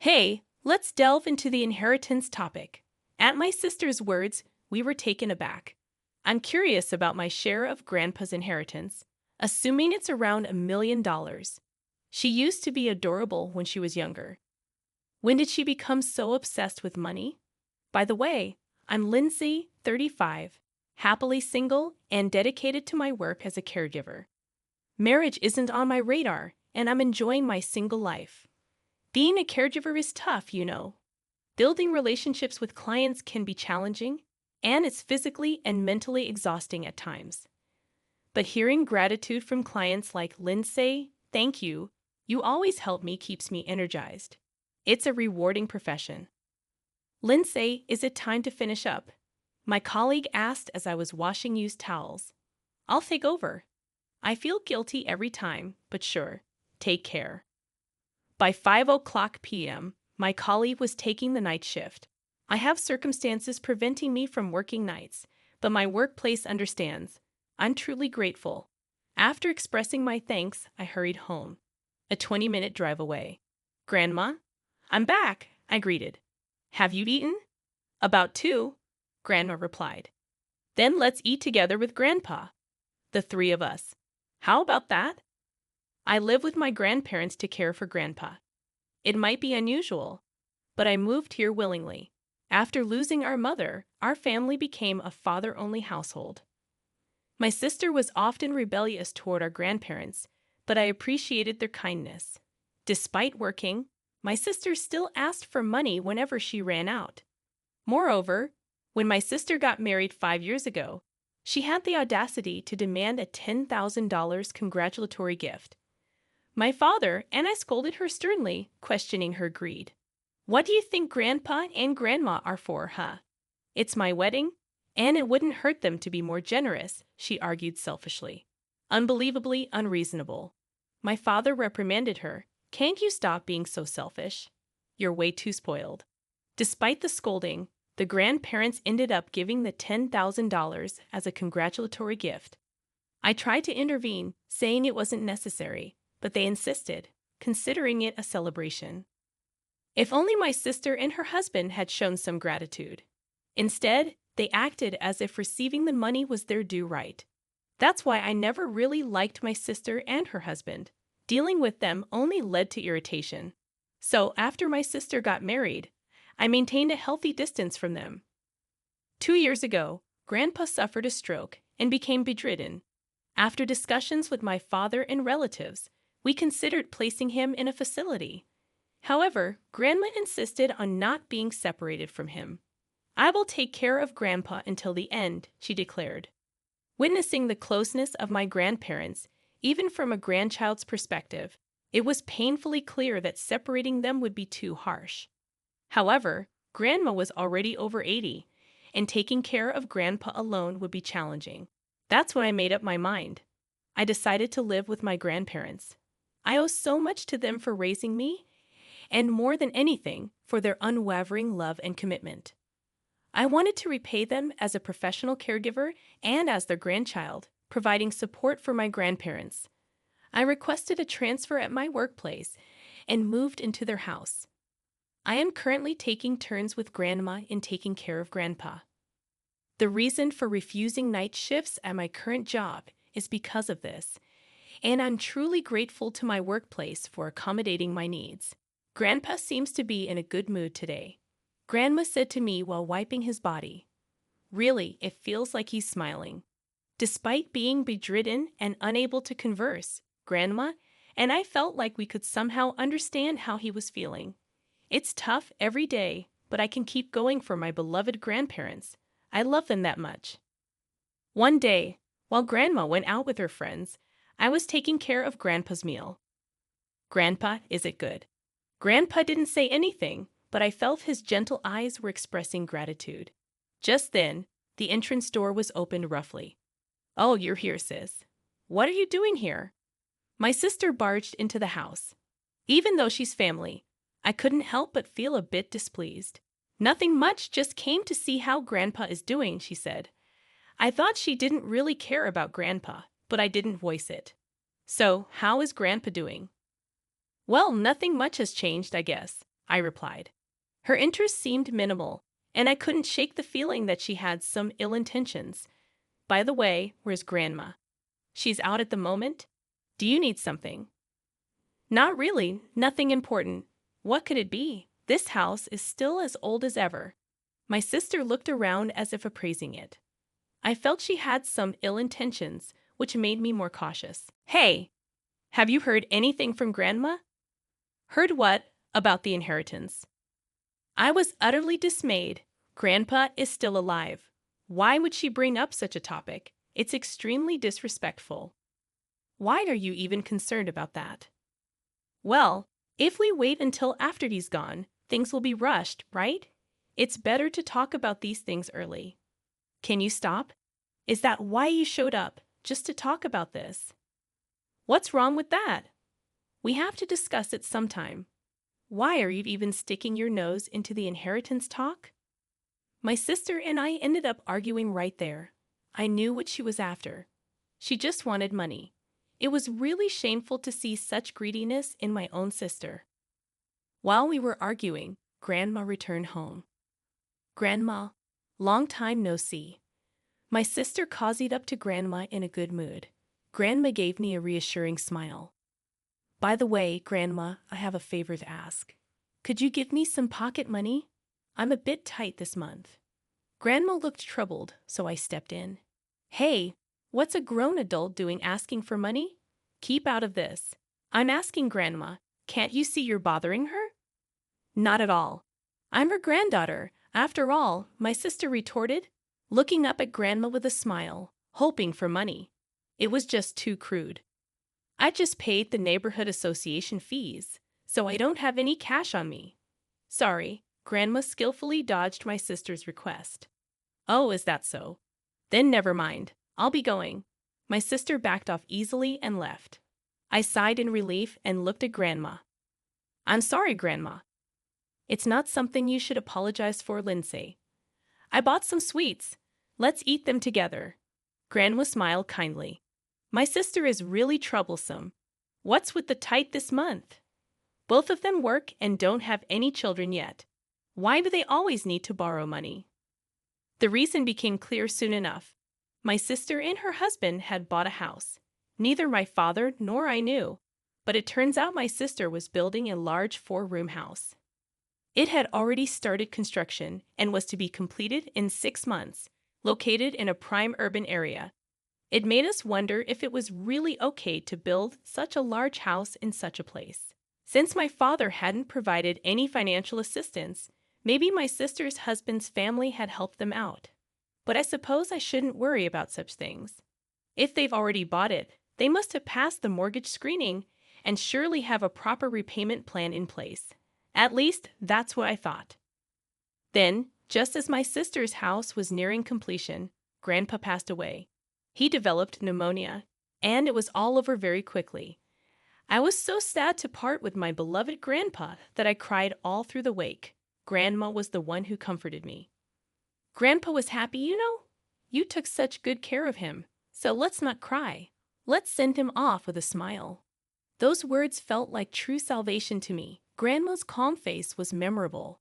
Hey, let's delve into the inheritance topic. At my sister's words, we were taken aback. I'm curious about my share of Grandpa's inheritance, assuming it's around $1 million. She used to be adorable when she was younger. When did she become so obsessed with money? By the way, I'm Lindsay, 35, happily single and dedicated to my work as a caregiver. Marriage isn't on my radar, and I'm enjoying my single life. Being a caregiver is tough, you know. Building relationships with clients can be challenging, and it's physically and mentally exhausting at times. But hearing gratitude from clients like Lindsay, thank you, you always help me, keeps me energized. It's a rewarding profession. Lindsay, is it time to finish up? My colleague asked as I was washing used towels. I'll take over. I feel guilty every time, but sure, take care. By 5 o'clock p.m., my colleague was taking the night shift. I have circumstances preventing me from working nights, but my workplace understands. I'm truly grateful. After expressing my thanks, I hurried home. A 20-minute drive away. Grandma? I'm back, I greeted. Have you eaten? About two, Grandma replied. Then let's eat together with Grandpa. The three of us. How about that? I live with my grandparents to care for Grandpa. It might be unusual, but I moved here willingly. After losing our mother, our family became a father-only household. My sister was often rebellious toward our grandparents, but I appreciated their kindness. Despite working, my sister still asked for money whenever she ran out. Moreover, when my sister got married 5 years ago, she had the audacity to demand a $10,000 congratulatory gift. My father and I scolded her sternly, questioning her greed. What do you think Grandpa and Grandma are for, huh? It's my wedding, and it wouldn't hurt them to be more generous, she argued selfishly. Unbelievably unreasonable. My father reprimanded her. Can't you stop being so selfish? You're way too spoiled. Despite the scolding, the grandparents ended up giving the $10,000 as a congratulatory gift. I tried to intervene, saying it wasn't necessary, but they insisted, considering it a celebration. If only my sister and her husband had shown some gratitude. Instead, they acted as if receiving the money was their due right. That's why I never really liked my sister and her husband. Dealing with them only led to irritation. So after my sister got married, I maintained a healthy distance from them. 2 years ago, Grandpa suffered a stroke and became bedridden. After discussions with my father and relatives, we considered placing him in a facility. However, Grandma insisted on not being separated from him. I will take care of Grandpa until the end, she declared. Witnessing the closeness of my grandparents, even from a grandchild's perspective, it was painfully clear that separating them would be too harsh. However, Grandma was already over 80, and taking care of Grandpa alone would be challenging. That's when I made up my mind. I decided to live with my grandparents. I owe so much to them for raising me, and more than anything, for their unwavering love and commitment. I wanted to repay them as a professional caregiver and as their grandchild, providing support for my grandparents. I requested a transfer at my workplace and moved into their house. I am currently taking turns with Grandma in taking care of Grandpa. The reason for refusing night shifts at my current job is because of this, and I'm truly grateful to my workplace for accommodating my needs. Grandpa seems to be in a good mood today. Grandma said to me while wiping his body. Really, it feels like he's smiling. Despite being bedridden and unable to converse, Grandma and I felt like we could somehow understand how he was feeling. It's tough every day, but I can keep going for my beloved grandparents. I love them that much. One day, while Grandma went out with her friends, I was taking care of Grandpa's meal. Grandpa, is it good? Grandpa didn't say anything, but I felt his gentle eyes were expressing gratitude. Just then, the entrance door was opened roughly. Oh, you're here, sis. What are you doing here? My sister barged into the house. Even though she's family, I couldn't help but feel a bit displeased. Nothing much, just came to see how Grandpa is doing, she said. I thought she didn't really care about Grandpa, but I didn't voice it. So, how is Grandpa doing? Well, nothing much has changed, I guess. I replied. Her interest seemed minimal, and I couldn't shake the feeling that she had some ill intentions. By the way, where's Grandma? She's out at the moment? Do you need something? Not really, nothing important. What could it be? This house is still as old as ever. My sister looked around as if appraising it. I felt she had some ill intentions, which made me more cautious. Hey, have you heard anything from Grandma? Heard what? About the inheritance. I was utterly dismayed. Grandpa is still alive. Why would she bring up such a topic? It's extremely disrespectful. Why are you even concerned about that? Well, if we wait until after he's gone, things will be rushed, right? It's better to talk about these things early. Can you stop? Is that why you showed up, just to talk about this? What's wrong with that? We have to discuss it sometime. Why are you even sticking your nose into the inheritance talk? My sister and I ended up arguing right there. I knew what she was after. She just wanted money. It was really shameful to see such greediness in my own sister. While we were arguing, Grandma returned home. Grandma, long time no see. My sister cozied up to Grandma in a good mood. Grandma gave me a reassuring smile. By the way, Grandma, I have a favor to ask. Could you give me some pocket money? I'm a bit tight this month. Grandma looked troubled, so I stepped in. Hey, what's a grown adult doing asking for money? Keep out of this. I'm asking Grandma. Can't you see you're bothering her? Not at all. I'm her granddaughter, after all, my sister retorted, looking up at Grandma with a smile, hoping for money. It was just too crude. I just paid the neighborhood association fees, so I don't have any cash on me. Sorry, Grandma skillfully dodged my sister's request. Oh, is that so? Then never mind. I'll be going. My sister backed off easily and left. I sighed in relief and looked at Grandma. I'm sorry, Grandma. It's not something you should apologize for, Lindsay. I bought some sweets. Let's eat them together. Grandma smiled kindly. My sister is really troublesome. What's with the tight this month? Both of them work and don't have any children yet. Why do they always need to borrow money? The reason became clear soon enough. My sister and her husband had bought a house. Neither my father nor I knew, but it turns out my sister was building a large 4-room house. It had already started construction and was to be completed in 6 months, located in a prime urban area. It made us wonder if it was really okay to build such a large house in such a place. Since my father hadn't provided any financial assistance, maybe my sister's husband's family had helped them out. But I suppose I shouldn't worry about such things. If they've already bought it, they must have passed the mortgage screening and surely have a proper repayment plan in place. At least, that's what I thought. Then, just as my sister's house was nearing completion, Grandpa passed away. He developed pneumonia, and it was all over very quickly. I was so sad to part with my beloved Grandpa that I cried all through the wake. Grandma was the one who comforted me. Grandpa was happy, you know. You took such good care of him, so let's not cry. Let's send him off with a smile. Those words felt like true salvation to me. Grandma's calm face was memorable.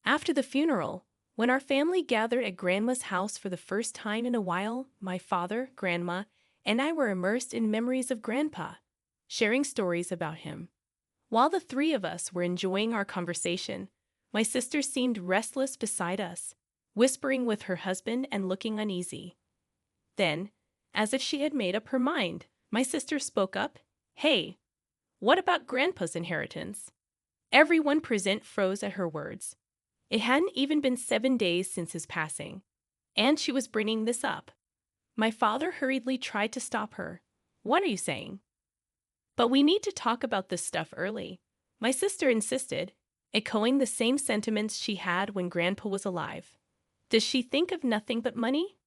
After the funeral, when our family gathered at Grandma's house for the first time in a while, my father, Grandma, and I were immersed in memories of Grandpa, sharing stories about him. While the 3 of us were enjoying our conversation, my sister seemed restless beside us, whispering with her husband and looking uneasy. Then, as if she had made up her mind, my sister spoke up. Hey, what about Grandpa's inheritance? Everyone present froze at her words. It hadn't even been 7 days since his passing, and she was bringing this up. My father hurriedly tried to stop her. What are you saying? But we need to talk about this stuff early. My sister insisted, echoing the same sentiments she had when Grandpa was alive. Does she think of nothing but money?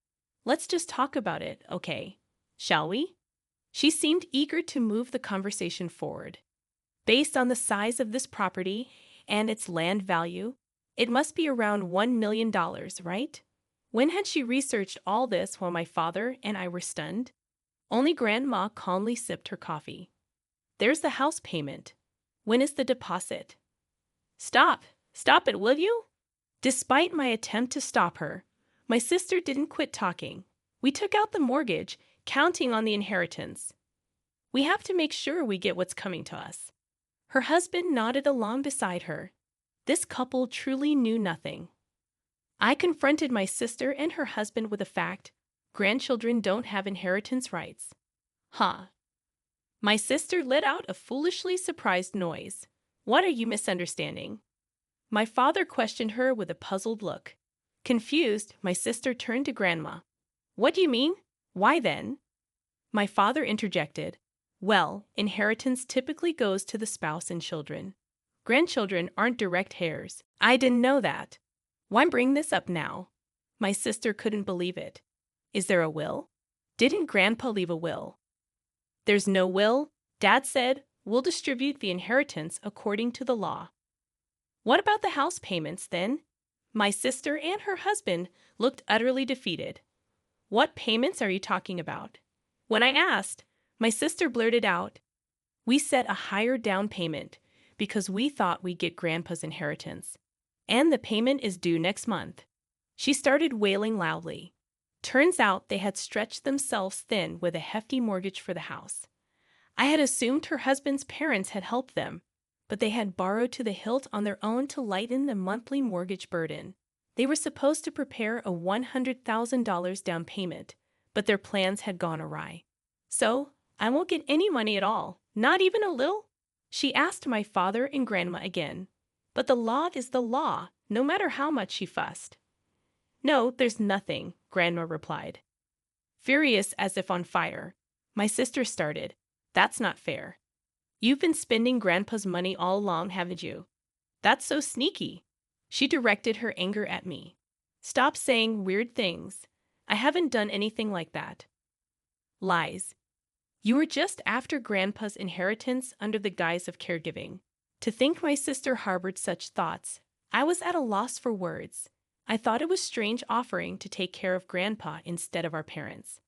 Let's just talk about it, okay? Shall we? She seemed eager to move the conversation forward. Based on the size of this property and its land value, it must be around $1 million, right? When had she researched all this while my father and I were stunned? Only Grandma calmly sipped her coffee. There's the house payment. When is the deposit? Stop! Stop it, will you? Despite my attempt to stop her, my sister didn't quit talking. We took out the mortgage, counting on the inheritance. We have to make sure we get what's coming to us. Her husband nodded along beside her. This couple truly knew nothing. I confronted my sister and her husband with the fact grandchildren don't have inheritance rights. Huh. My sister let out a foolishly surprised noise. What are you misunderstanding? My father questioned her with a puzzled look. Confused, my sister turned to Grandma. What do you mean? Why then? My father interjected. Well, inheritance typically goes to the spouse and children. Grandchildren aren't direct heirs. I didn't know that. Why bring this up now? My sister couldn't believe it. Is there a will? Didn't Grandpa leave a will? There's no will. Dad said, we'll distribute the inheritance according to the law. What about the house payments, then? My sister and her husband looked utterly defeated. What payments are you talking about? When I asked, my sister blurted out, we set a higher down payment because we thought we'd get Grandpa's inheritance. And the payment is due next month. She started wailing loudly. Turns out they had stretched themselves thin with a hefty mortgage for the house. I had assumed her husband's parents had helped them, but they had borrowed to the hilt on their own to lighten the monthly mortgage burden. They were supposed to prepare a $100,000 down payment, but their plans had gone awry. So, I won't get any money at all, not even a little? She asked my father and Grandma again. But the law is the law, no matter how much she fussed. No, there's nothing, Grandma replied. Furious as if on fire, my sister started. That's not fair. You've been spending Grandpa's money all along, haven't you? That's so sneaky. She directed her anger at me. Stop saying weird things. I haven't done anything like that. Lies. You were just after Grandpa's inheritance under the guise of caregiving. To think my sister harbored such thoughts, I was at a loss for words. I thought it was strange offering to take care of Grandpa instead of our parents.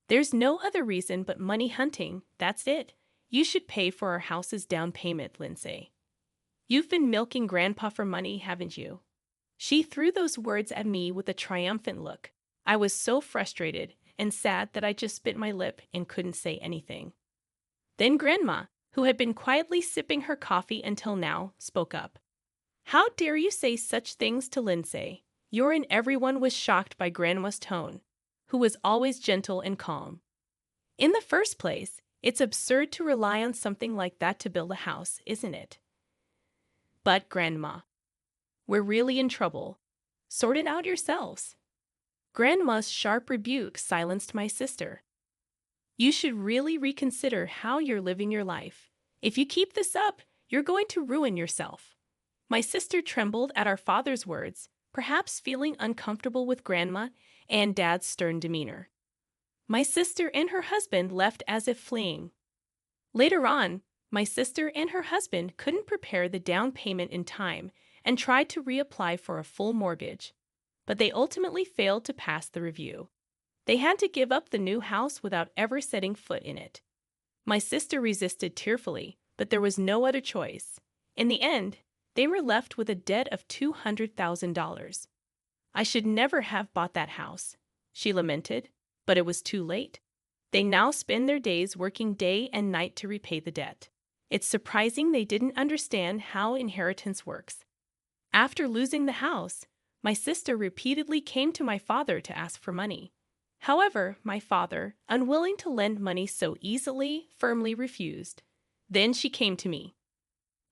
There's no other reason but money hunting, that's it. You should pay for our house's down payment, Lindsay. You've been milking Grandpa for money, haven't you? She threw those words at me with a triumphant look. I was so frustrated and sad that I just bit my lip and couldn't say anything. Then Grandma, who had been quietly sipping her coffee until now, spoke up. How dare you say such things to Lindsay? And everyone was shocked by Grandma's tone, who was always gentle and calm. In the first place, it's absurd to rely on something like that to build a house, isn't it? But, Grandma, we're really in trouble. Sort it out yourselves. Grandma's sharp rebuke silenced my sister. You should really reconsider how you're living your life. If you keep this up, you're going to ruin yourself. My sister trembled at our father's words, perhaps feeling uncomfortable with Grandma and Dad's stern demeanor. My sister and her husband left as if fleeing. Later on, my sister and her husband couldn't prepare the down payment in time and tried to reapply for a full mortgage, but they ultimately failed to pass the review. They had to give up the new house without ever setting foot in it. My sister resisted tearfully, but there was no other choice. In the end, they were left with a debt of $200,000. I should never have bought that house, she lamented, but it was too late. They now spend their days working day and night to repay the debt. It's surprising they didn't understand how inheritance works. After losing the house, my sister repeatedly came to my father to ask for money. However, my father, unwilling to lend money so easily, firmly refused. Then she came to me.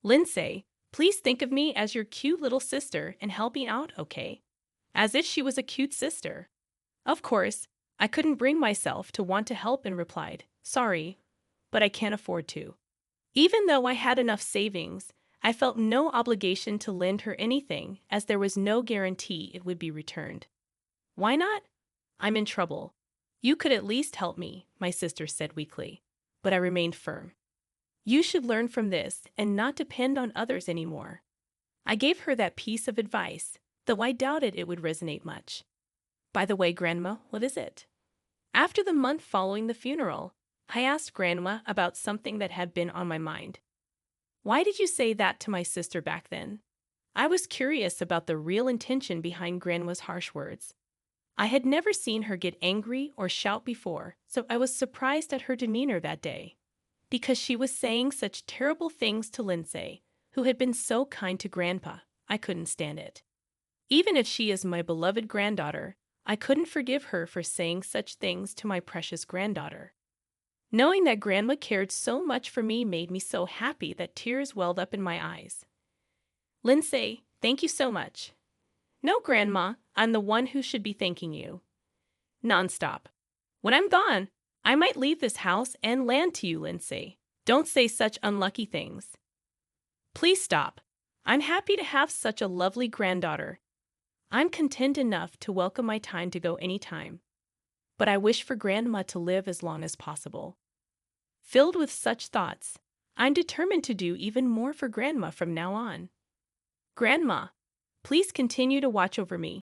Lindsay, please think of me as your cute little sister and help me out, okay? As if she was a cute sister. Of course, I couldn't bring myself to want to help and replied, sorry, but I can't afford to. Even though I had enough savings, I felt no obligation to lend her anything as there was no guarantee it would be returned. Why not? I'm in trouble. You could at least help me, my sister said weakly, but I remained firm. You should learn from this and not depend on others anymore. I gave her that piece of advice, though I doubted it would resonate much. By the way, Grandma, what is it? After the month following the funeral, I asked Grandma about something that had been on my mind. Why did you say that to my sister back then? I was curious about the real intention behind Grandma's harsh words. I had never seen her get angry or shout before, so I was surprised at her demeanor that day. Because she was saying such terrible things to Lindsay, who had been so kind to Grandpa, I couldn't stand it. Even if she is my beloved granddaughter, I couldn't forgive her for saying such things to my precious granddaughter. Knowing that Grandma cared so much for me made me so happy that tears welled up in my eyes. Lindsay, thank you so much. No, Grandma, I'm the one who should be thanking you. Nonstop. When I'm gone, I might leave this house and land to you, Lindsay. Don't say such unlucky things. Please stop. I'm happy to have such a lovely granddaughter. I'm content enough to welcome my time to go any time. But I wish for Grandma to live as long as possible. Filled with such thoughts, I'm determined to do even more for Grandma from now on. Grandma, please continue to watch over me.